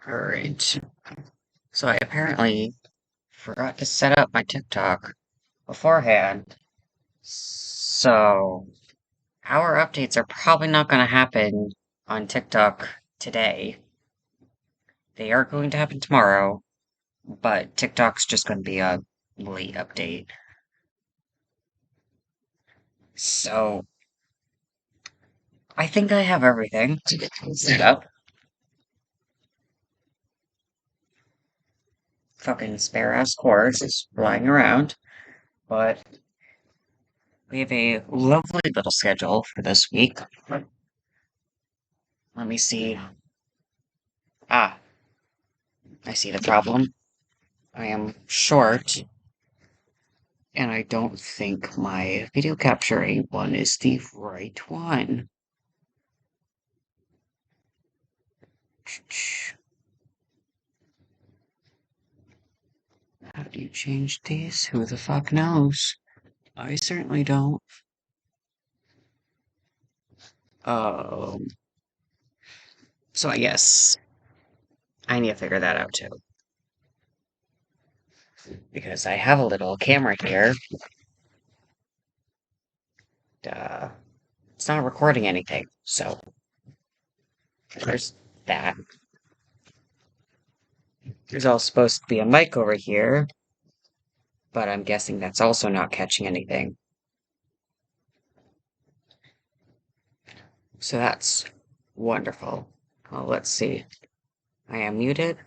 Alright. So I apparently forgot to set up my TikTok beforehand. So our updates are probably not going to happen on TikTok today. They are going to happen tomorrow, but TikTok's just going to be a late update. So I think I have everything set up. Fucking spare ass horse is flying around, but we have a lovely little schedule for this week. Let me see. Ah, I see the problem. I am short, and I don't think my video capturing one is the right one. How do you change these? Who the fuck knows? I certainly don't. Um, so I guess I need to figure that out too. Because I have a little camera here. Uh, it's not recording anything, so there's that. There's also supposed to be a mic over here, but I'm guessing that's also not catching anything. So that's wonderful. Well, let's see. I am muted.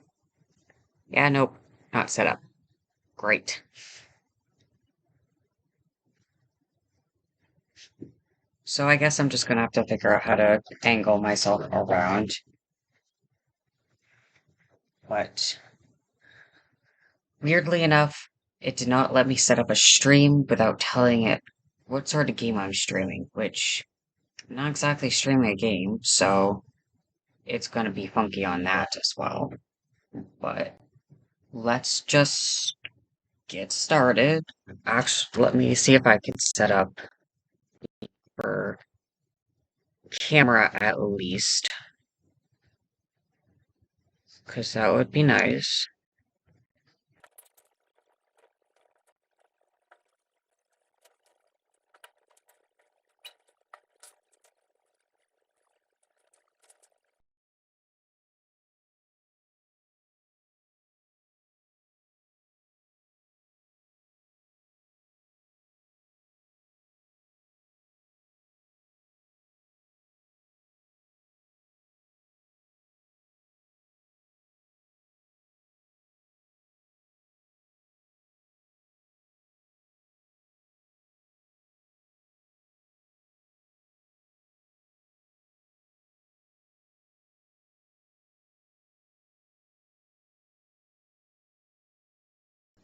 Yeah, nope, not set up. Great. So I guess I'm just gonna have to figure out how to angle myself around. But weirdly enough, it did not let me set up a stream without telling it what sort of game I'm streaming, which I'm not exactly streaming a game, so it's gonna be funky on that as well. But let's just get started. Actually, let me see if I can set up for camera at least, because that would be nice.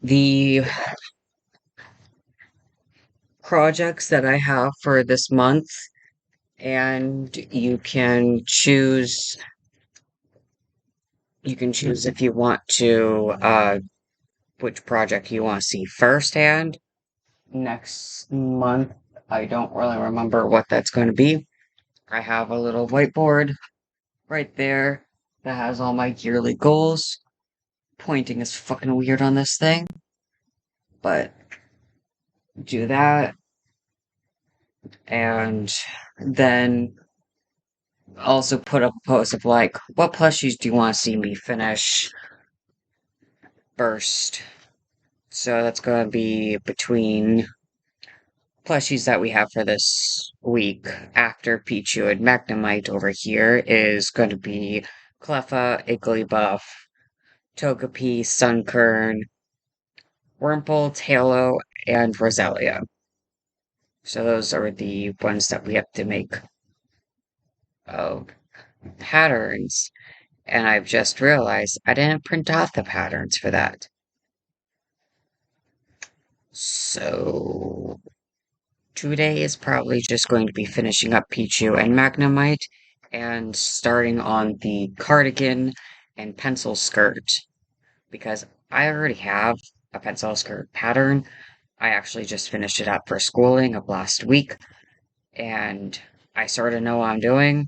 The projects that I have for this month, and you can choose if you want to which project you want to see firsthand. Next month, I don't really remember what that's going to be. I have a little whiteboard right there that has all my yearly goals. Pointing is fucking weird on this thing, but do that, and then also put up a post of like, what plushies do you want to see me finish first? So that's going to be between plushies that we have for this week after Pichu and Magnemite over here is going to be Cleffa, Igglybuff, Togepi, Sunkern, Wurmple, Tailo, and Roselia. So those are the ones that we have to make patterns. And I've just realized I didn't print off the patterns for that. So today is probably just going to be finishing up Pichu and Magnemite and starting on the cardigan and pencil skirt because I already have a pencil skirt pattern. I actually just finished it up for schooling of last week and I sort of know what I'm doing.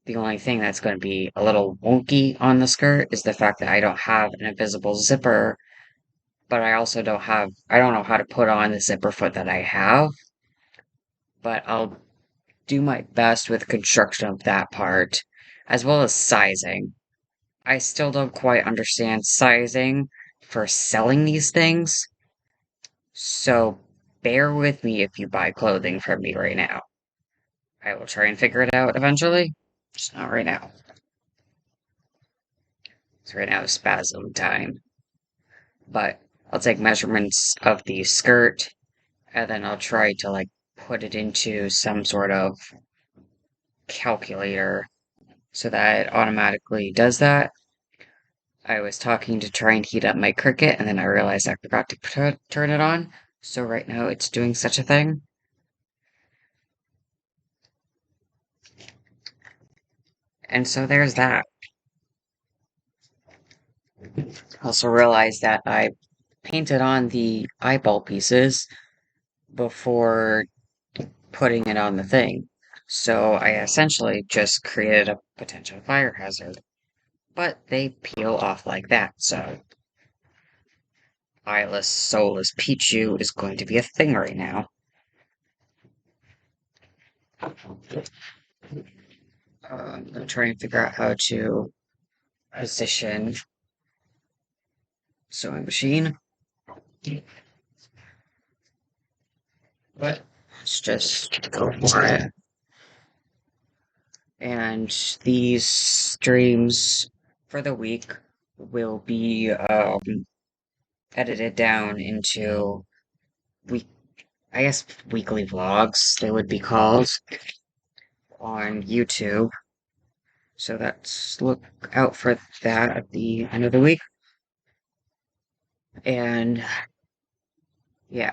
The only thing that's going to be a little wonky on the skirt is the fact that I don't have an invisible zipper, but I don't know how to put on the zipper foot that I have, but I'll do my best with construction of that part, as well as sizing. I still don't quite understand sizing for selling these things, so bear with me if you buy clothing from me right now. I will try and figure it out eventually, just not right now. So right now is spasm time. But I'll take measurements of the skirt, and then I'll try to like put it into some sort of calculator so that it automatically does that. I was talking to try and heat up my Cricut, and then I realized I forgot to turn it on. So right now it's doing such a thing. And so there's that. Also realized that I painted on the eyeball pieces before putting it on the thing. So I essentially just created a potential fire hazard. But they peel off like that, so eyeless, soulless Pichu is going to be a thing right now. I'm trying to figure out how to position sewing machine, but let's just go for it. And these streams for the week will be edited down into week, I guess weekly vlogs they would be called on YouTube. So let's look out for that at the end of the week. And yeah.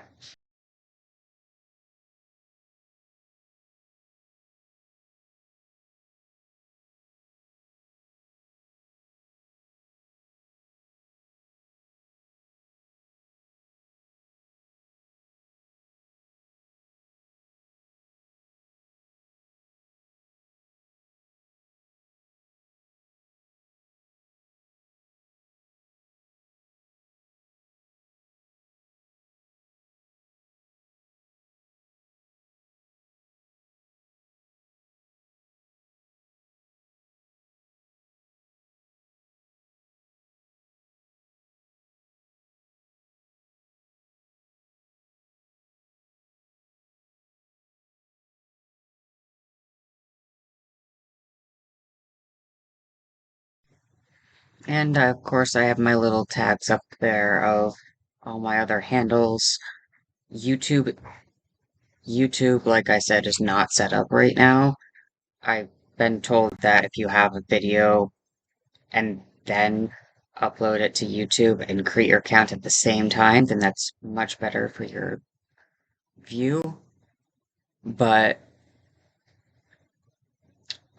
And of course, I have my little tags up there of all my other handles. YouTube, YouTube, like I said, is not set up right now. I've been told that if you have a video and then upload it to YouTube and create your account at the same time, then that's much better for your view. But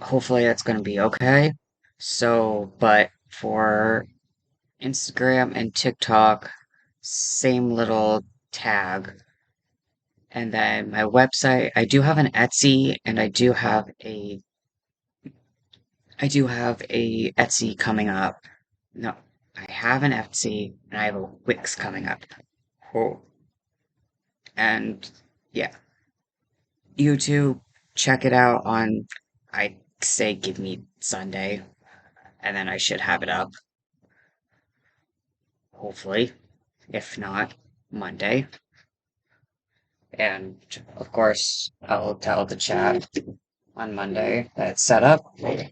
hopefully that's going to be okay. So, but for Instagram and TikTok, same little tag. And then my website, I do have an Etsy and I do have a Etsy coming up. No, I have an Etsy and I have a Wix coming up. Oh. And yeah, YouTube, check it out on, I'd say give me Sunday, and then I should have it up, hopefully. If not, Monday. And of course, I'll tell the chat on Monday that it's set up. Give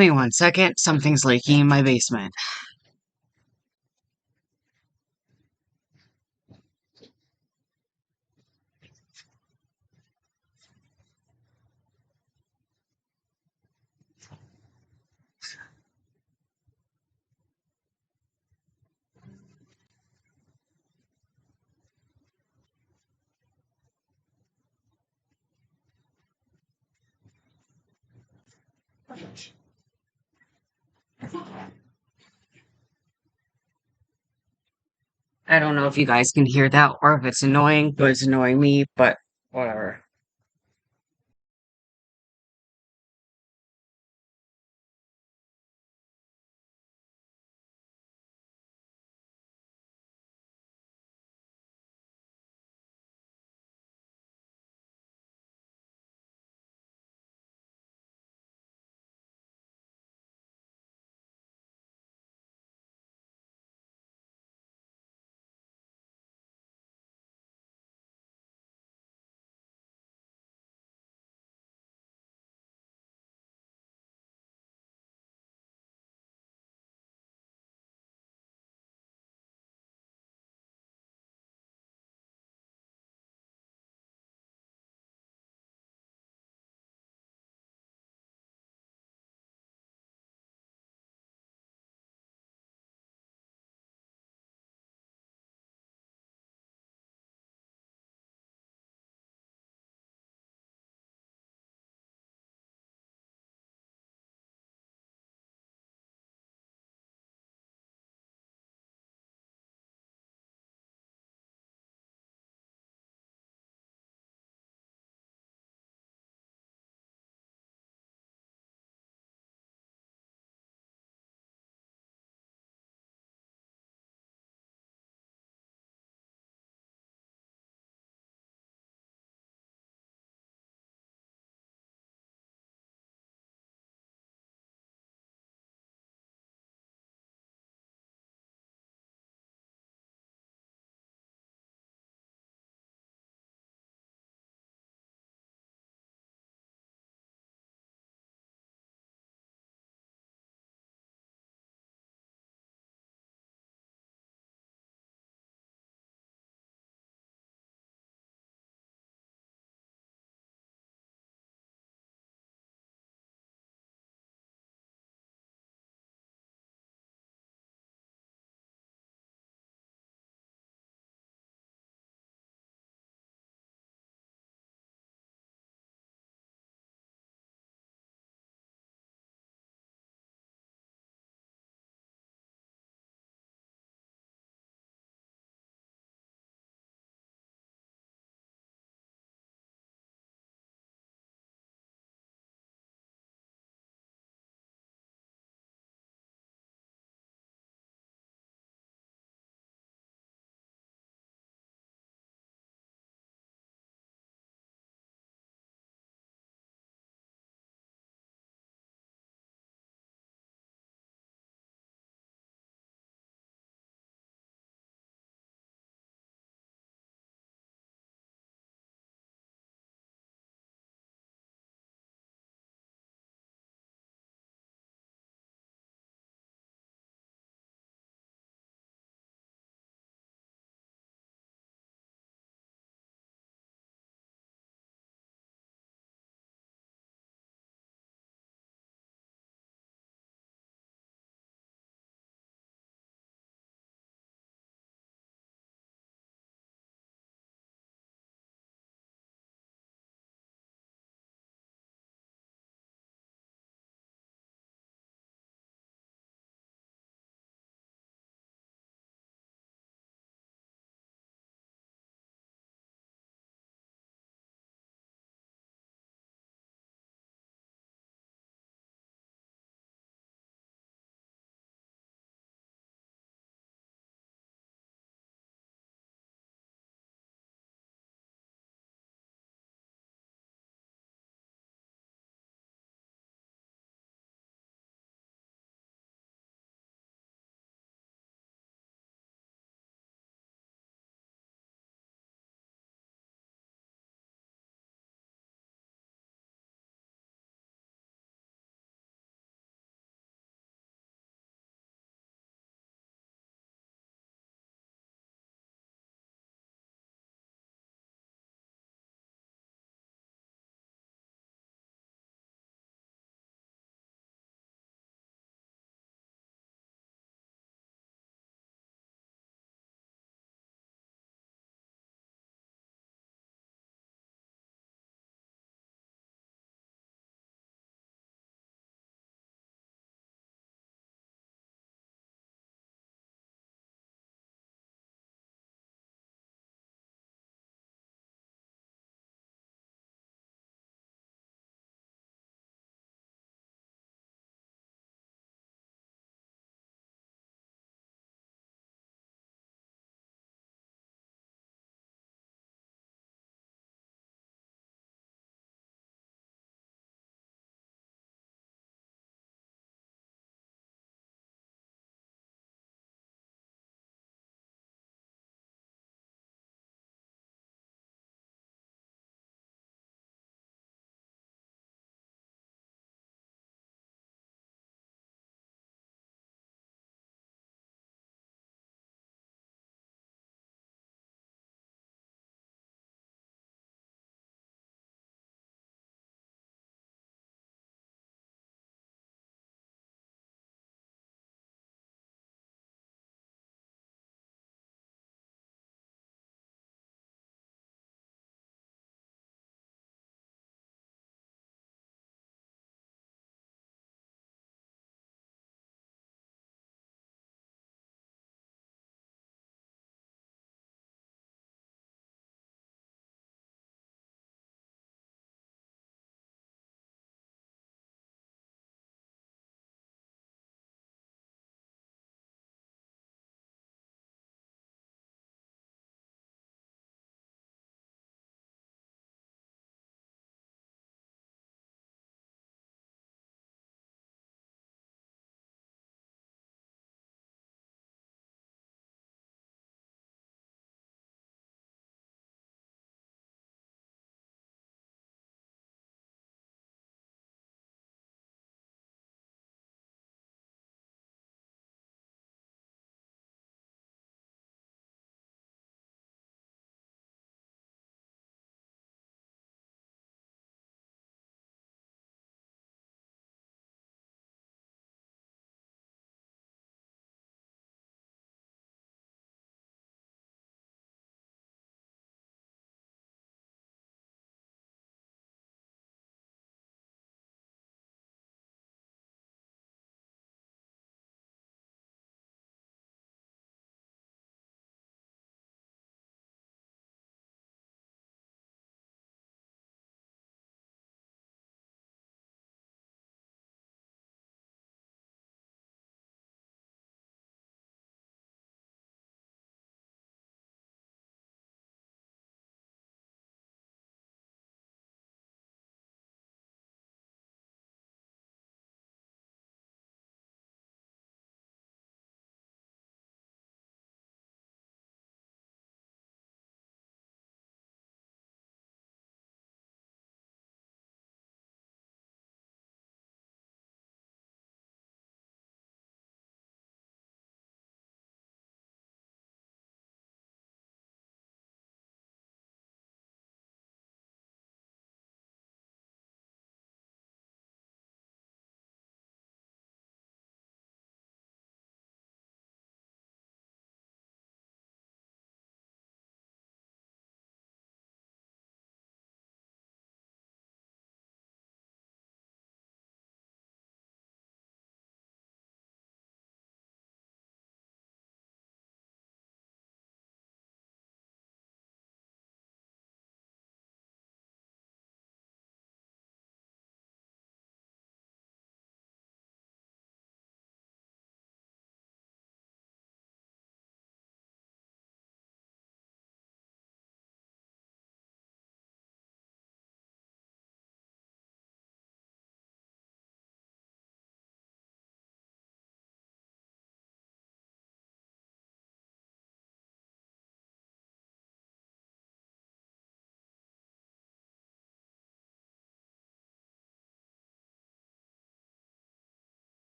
me 1 second, something's leaking in my basement. I don't know if you guys can hear that or if it's annoying, but it's annoying me, but whatever.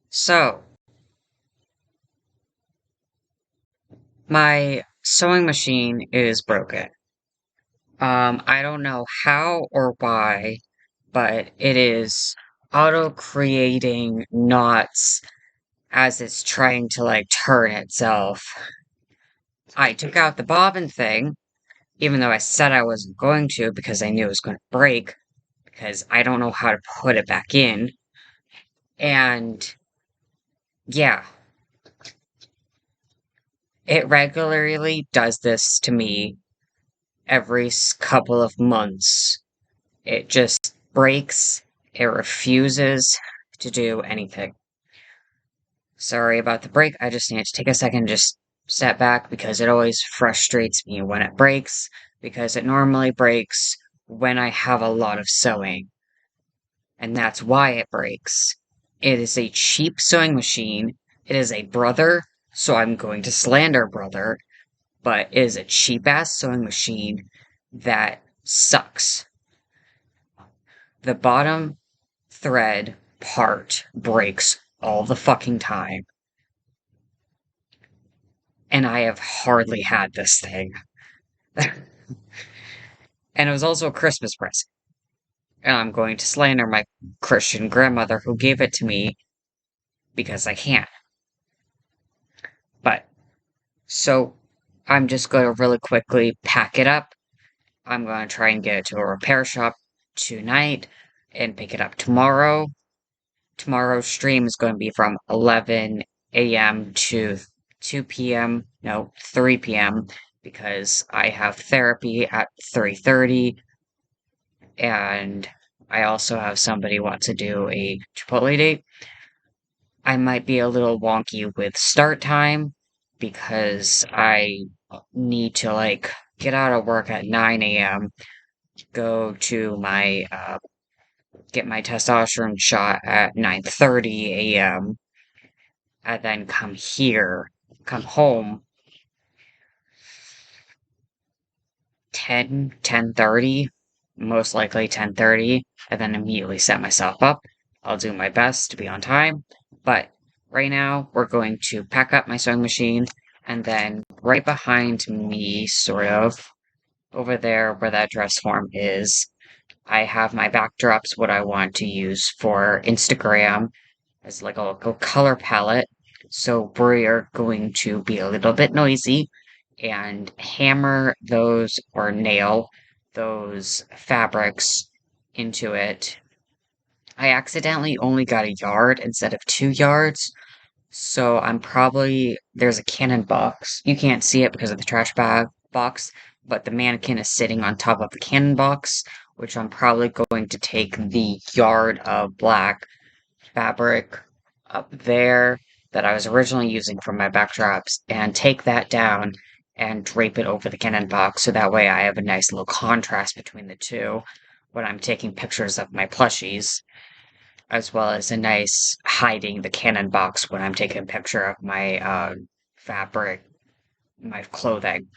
So, my sewing machine is broken. I don't know how or why, but it is auto creating knots as it's trying to like turn itself. I took out the bobbin thing, even though I said I wasn't going to because I knew it was going to break, because I don't know how to put it back in. And yeah, it regularly does this to me every couple of months. It just breaks, it refuses to do anything. Sorry about the break. I just need to take a second, just step back because it always frustrates me when it breaks, because it normally breaks when I have a lot of sewing, and that's why it breaks. It is a cheap sewing machine. It is a brother, so I'm going to slander brother, but it is a cheap ass sewing machine that sucks. The bottom thread part breaks all the fucking time. And I have hardly had this thing. And it was also a Christmas present. And I'm going to slander my Christian grandmother who gave it to me because I can. But, so, I'm just going to really quickly pack it up. I'm going to try and get it to a repair shop tonight and pick it up tomorrow. Tomorrow's stream is going to be from 11 a.m. to 2 p.m. No, 3 p.m. because I have therapy at 3:30, and I also have somebody want to do a Chipotle date. I might be a little wonky with start time because I need to like get out of work at 9 a.m., go to my get my testosterone shot at 9:30 a.m., and then come home 10:30, most likely 10:30, and then immediately set myself up. I'll do my best to be on time, but right now we're going to pack up my sewing machine, and then right behind me, sort of, over there where that dress form is, I have my backdrops, what I want to use for Instagram as like a color palette. So we're going to be a little bit noisy and hammer those or nail those fabrics into it. I accidentally only got a yard instead of 2 yards, so I'm probably there's a cannon box. You can't see it because of the trash bag box, but the mannequin is sitting on top of the cannon box, which I'm probably going to take the yard of black fabric up there that I was originally using for my backdrops and take that down and drape it over the cannon box so that way I have a nice little contrast between the two when I'm taking pictures of my plushies, as well as a nice hiding the cannon box when I'm taking a picture of my fabric, my clothing.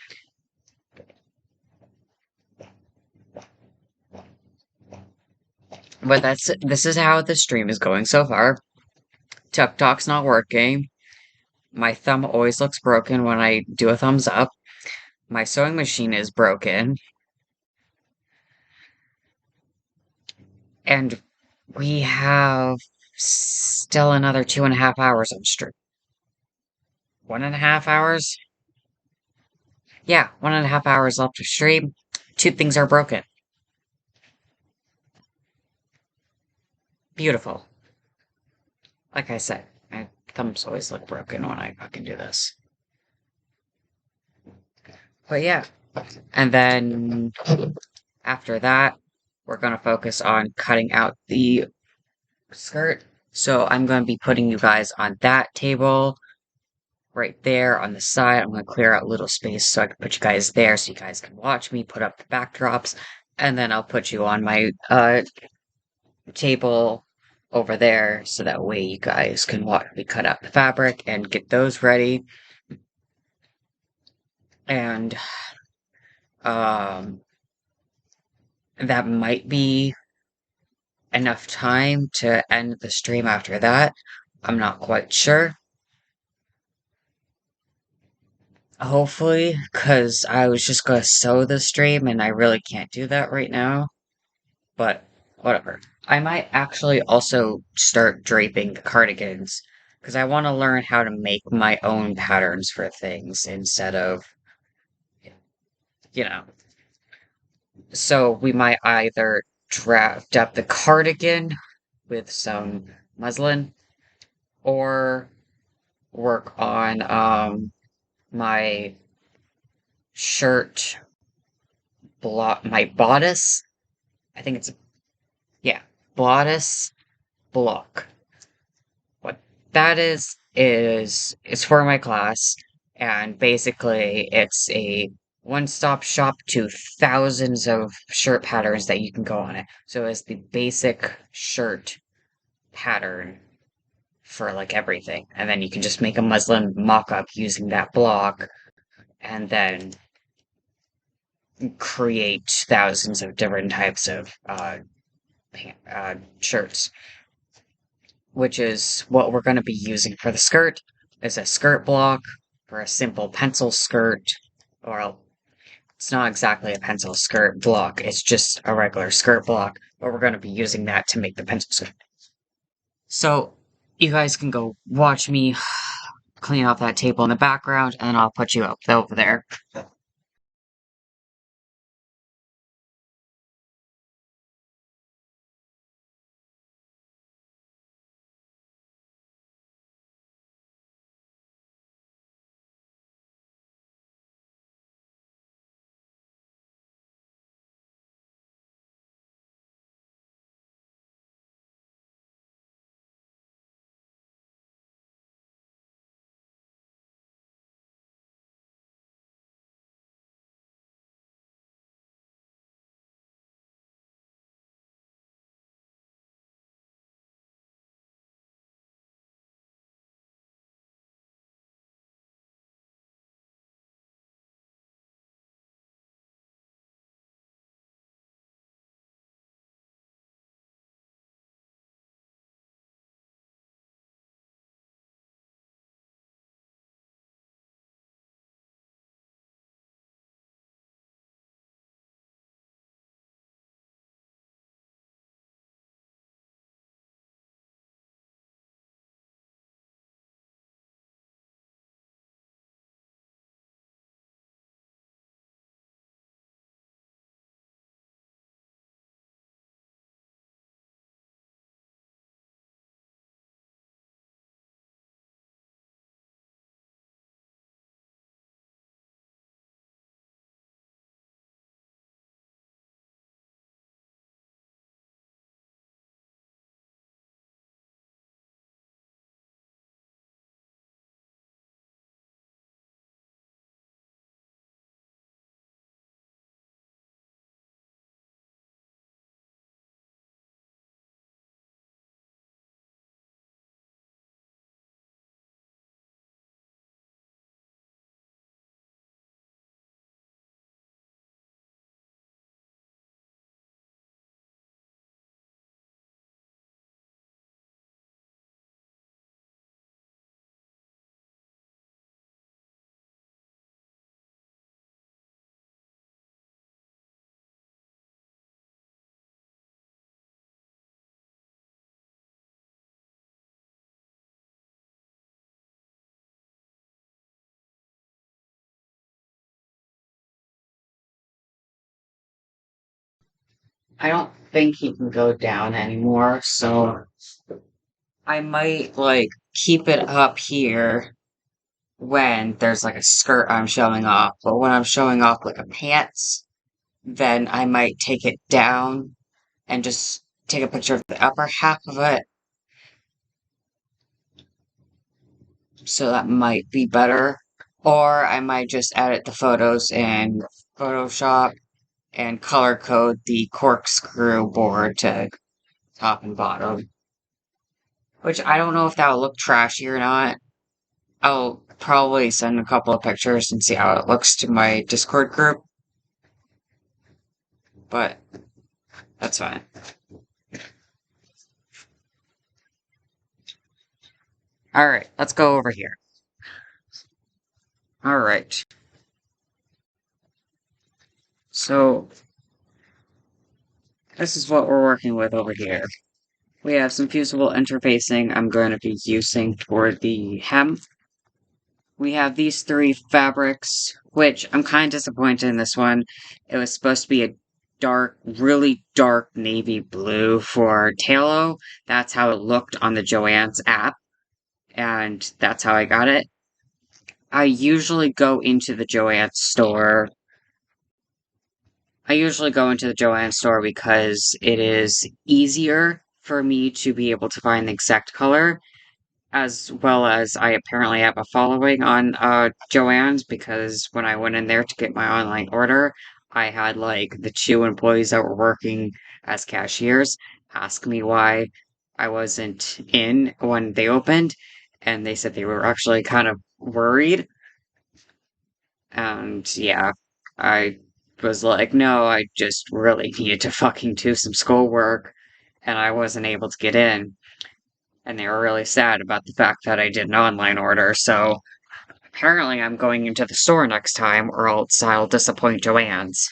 But this is how the stream is going so far. TikTok's not working. My thumb always looks broken when I do a thumbs up. My sewing machine is broken. And we have still another 2.5 hours on stream. 1.5 hours? Yeah, 1.5 hours left to stream. Two things are broken. Beautiful. Like I said, my thumbs always look broken when I fucking do this. But yeah. And then after that, we're going to focus on cutting out the skirt. So I'm going to be putting you guys on that table right there on the side. I'm going to clear out a little space so I can put you guys there so you guys can watch me put up the backdrops. And then I'll put you on my table over there so that way you guys can watch me cut out the fabric and get those ready. And um, that might be enough time to end the stream after that. I'm not quite sure. Hopefully, because I was just gonna sew the stream and I really can't do that right now. But whatever. I might actually also start draping the cardigans because I want to learn how to make my own patterns for things instead of, you know. So we might either draft up the cardigan with some muslin or work on my shirt block my bodice. I think it's yeah, bodice block. What that is it's for my class, and basically it's a one-stop shop to thousands of shirt patterns that you can go on it. So it's the basic shirt pattern for like everything. And then you can just make a muslin mock-up using that block and then create thousands of different types of shirts, which is what we're going to be using for the skirt, is a skirt block for a simple pencil skirt, or it's not exactly a pencil skirt block, it's just a regular skirt block, but we're going to be using that to make the pencil skirt. So you guys can go watch me clean off that table in the background, and I'll put you up over there. I don't think he can go down anymore, so I might like keep it up here when there's like a skirt I'm showing off, but when I'm showing off like a pants, then I might take it down and just take a picture of the upper half of it. So that might be better. Or I might just edit the photos in Photoshop and color code the corkscrew board to top and bottom. Which I don't know if that will look trashy or not. I'll probably send a couple of pictures and see how it looks to my Discord group, but that's fine. Alright, let's go over here. Alright, so this is what we're working with over here. We have some fusible interfacing I'm going to be using for the hem. We have these three fabrics, which I'm kind of disappointed in this one. It was supposed to be a dark, really dark navy blue for Talo. That's how it looked on the Joann's app, and that's how I got it. I usually go into the Joann's store. I usually go into the Joann's store because it is easier for me to be able to find the exact color, as well as I apparently have a following on Joann's, because when I went in there to get my online order, I had like the two employees that were working as cashiers ask me why I wasn't in when they opened, and they said they were actually kind of worried. And yeah, I was like, no, I just really needed to fucking do some schoolwork, and I wasn't able to get in. And they were really sad about the fact that I did an online order, so apparently I'm going into the store next time, or else I'll disappoint Joanne's.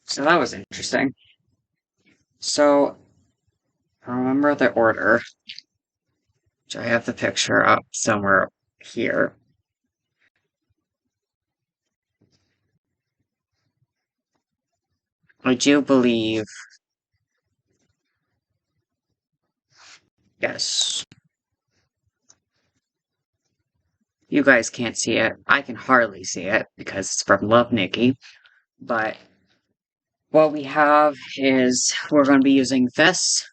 So that was interesting. So, I remember the order, which I have the picture up somewhere here. I do believe, yes, you guys can't see it. I can hardly see it because it's from Love Nikki. But what we have is we're going to be using this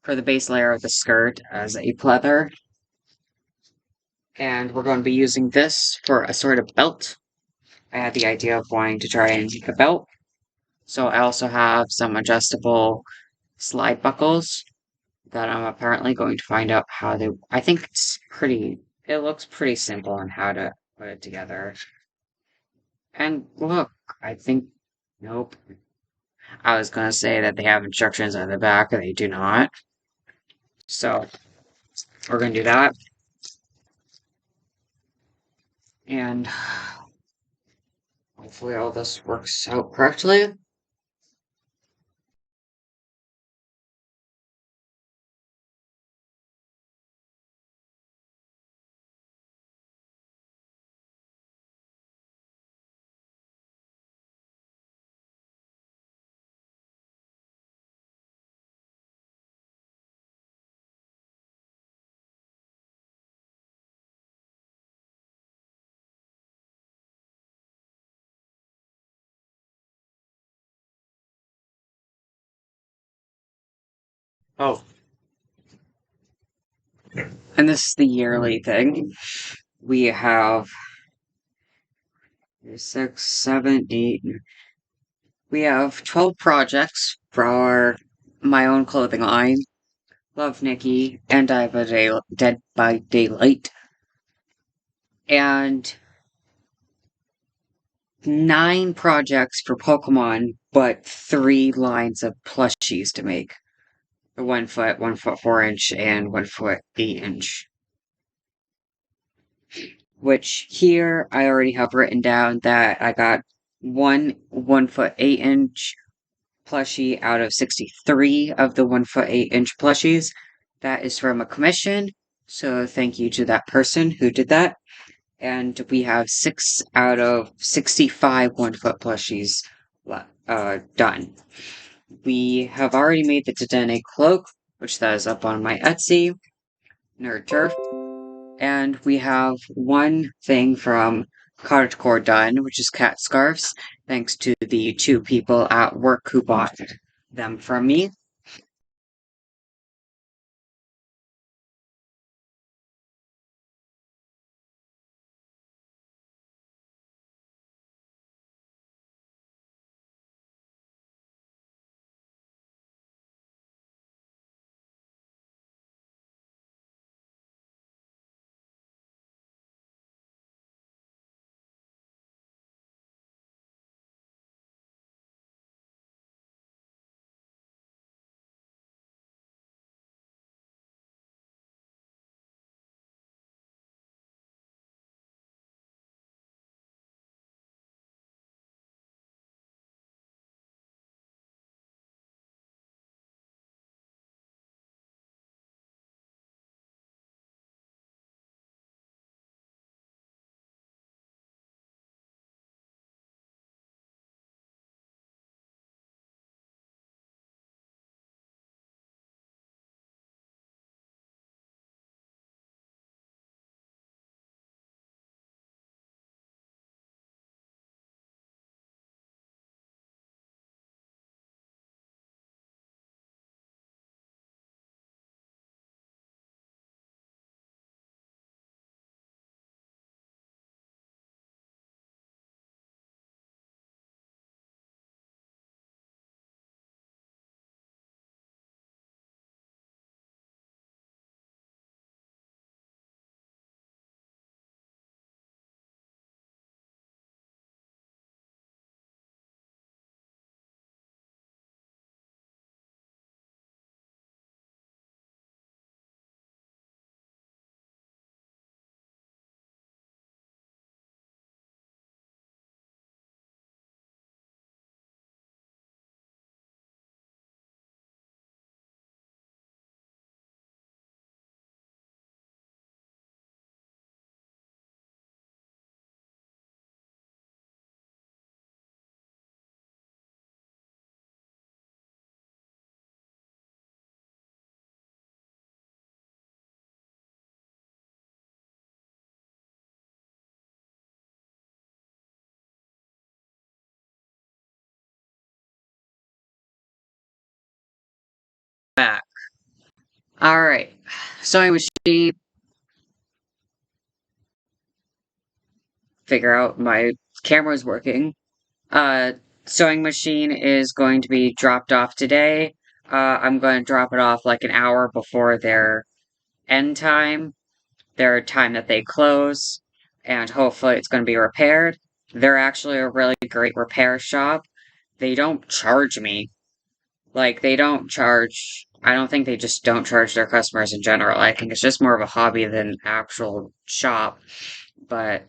for the base layer of the skirt as a pleather. And we're going to be using this for a sort of belt. I had the idea of wanting to try and make a belt. So I also have some adjustable slide buckles that I'm apparently going to find out how they. I think it looks pretty simple on how to put it together. And look, I think, nope. I was going to say that they have instructions on the back, and they do not. So we're going to do that. And hopefully all this works out correctly. Oh, and this is the yearly thing. We have six, seven, eight. We have 12 projects for my own clothing line. Love Nikki and Dead by Daylight. And 9 projects for Pokemon, but 3 lines of plushies to make. The 1 foot, 1 foot 4 inch, and 1 foot 8 inch. Which here I already have written down that I got 1 foot 8 inch plushie out of 63 of the 1 foot 8 inch plushies. That is from a commission, so thank you to that person who did that. And we have 6 out of 65 1 foot plushies done. We have already made the Tadene cloak, which that is up on my Etsy, NerdTurf. And we have one thing from Cottagecore done, which is cat scarves, thanks to the 2 people at work who bought them from me. Back. Alright. Sewing machine. Figure out my camera's working. Uh, Sewing machine is going to be dropped off today. I'm going to drop it off like an hour before their end time, their time that they close, and hopefully it's going to be repaired. They're actually a really great repair shop. They don't charge me. Like, they don't charge. I don't think they just don't charge their customers in general. I think it's just more of a hobby than actual shop. But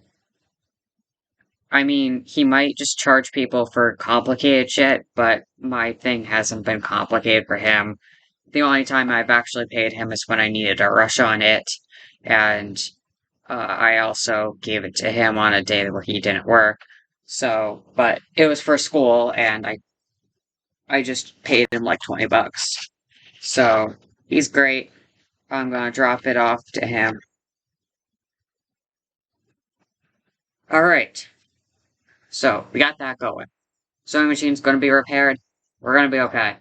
I mean, he might just charge people for complicated shit, but my thing hasn't been complicated for him. The only time I've actually paid him is when I needed a rush on it, and I also gave it to him on a day where he didn't work. So, but it was for school, and I just paid him like 20 bucks. So, he's great. I'm gonna drop it off to him. Alright, so we got that going. Sewing machine's gonna be repaired. We're gonna be okay.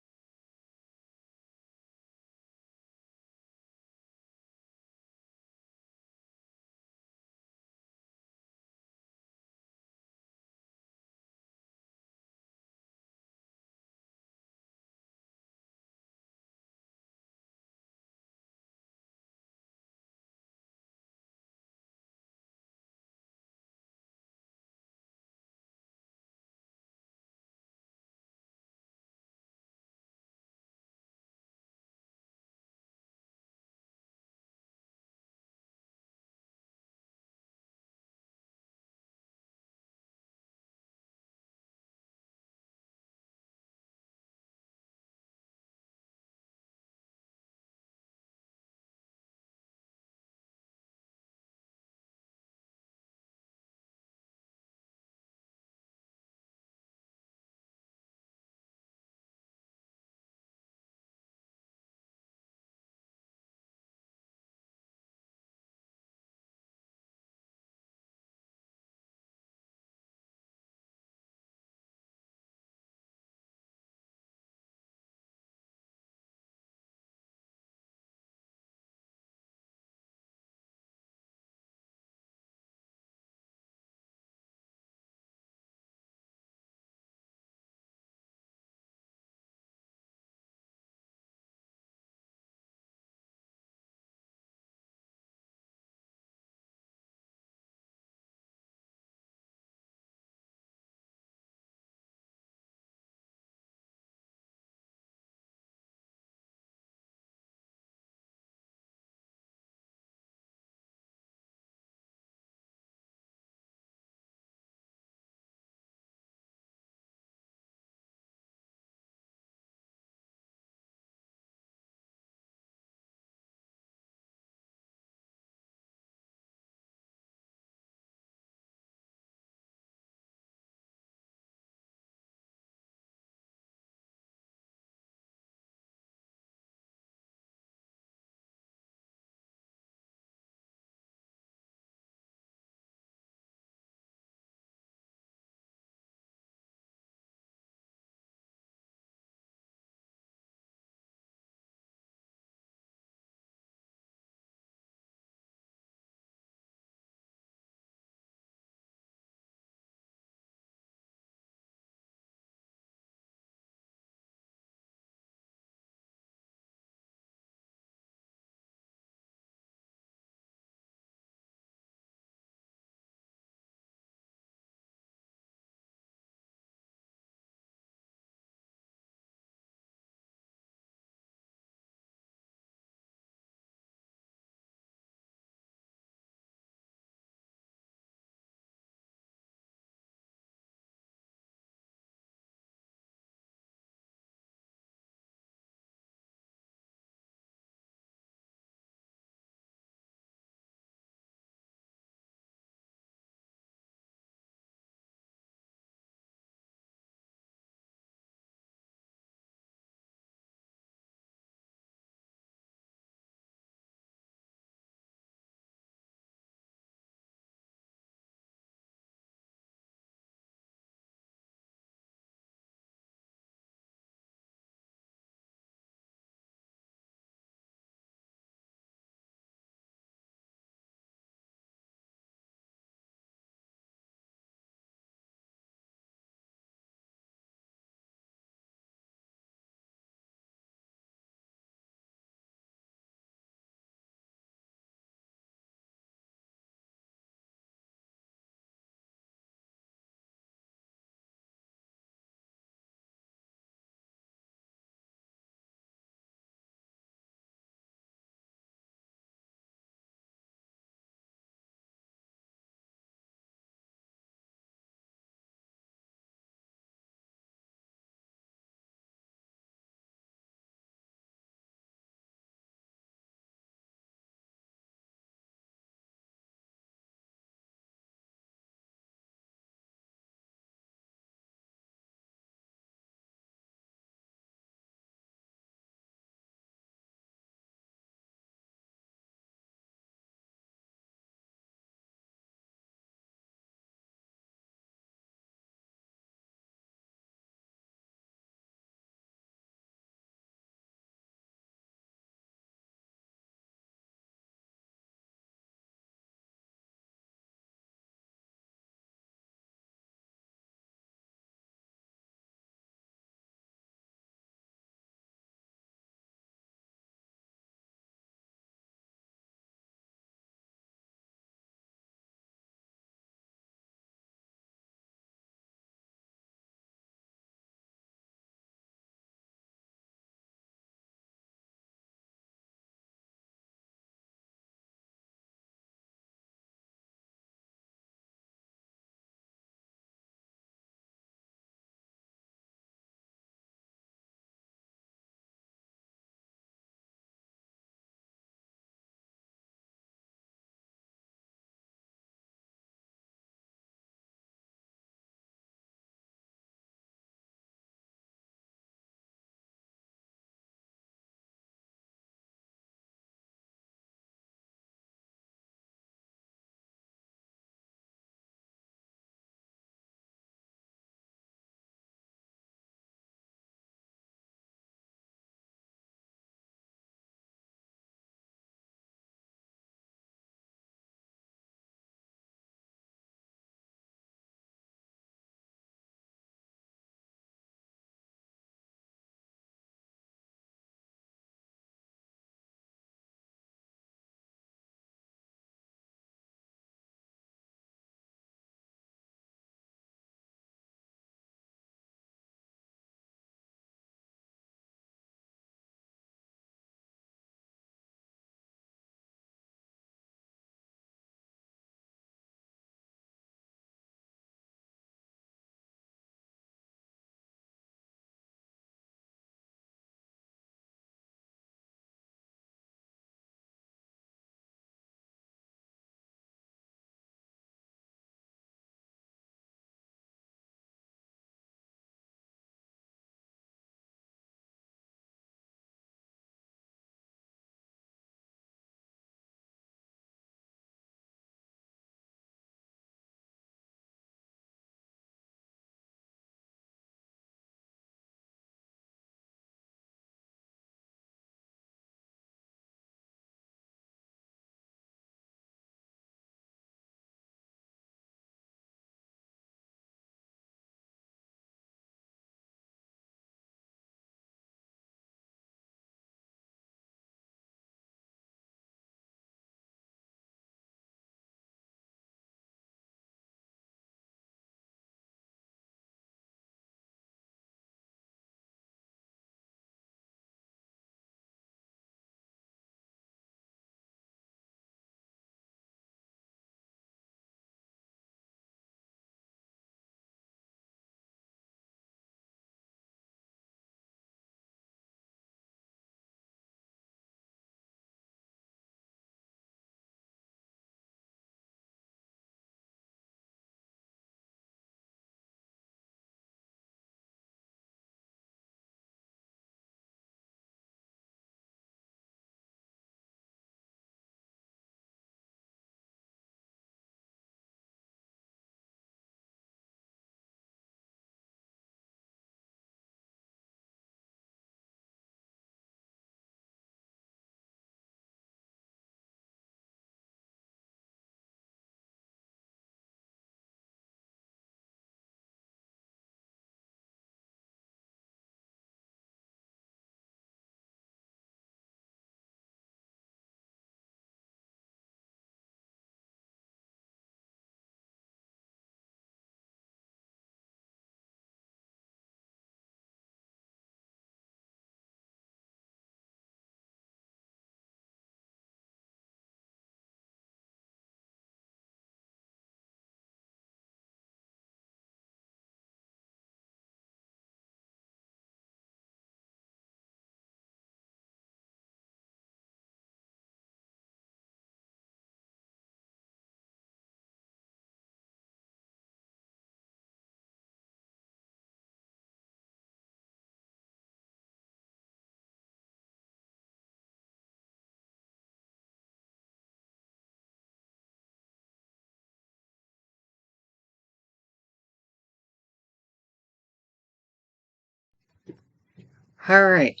Alright.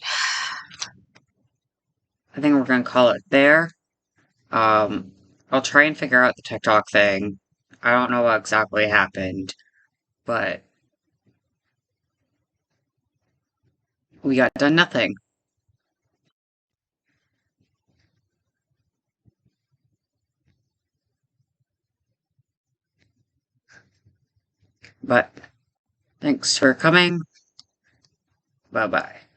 I think we're gonna call it there. Um, I'll try and figure out the TikTok thing. I don't know what exactly happened, but we got done nothing. But thanks for coming. Bye bye.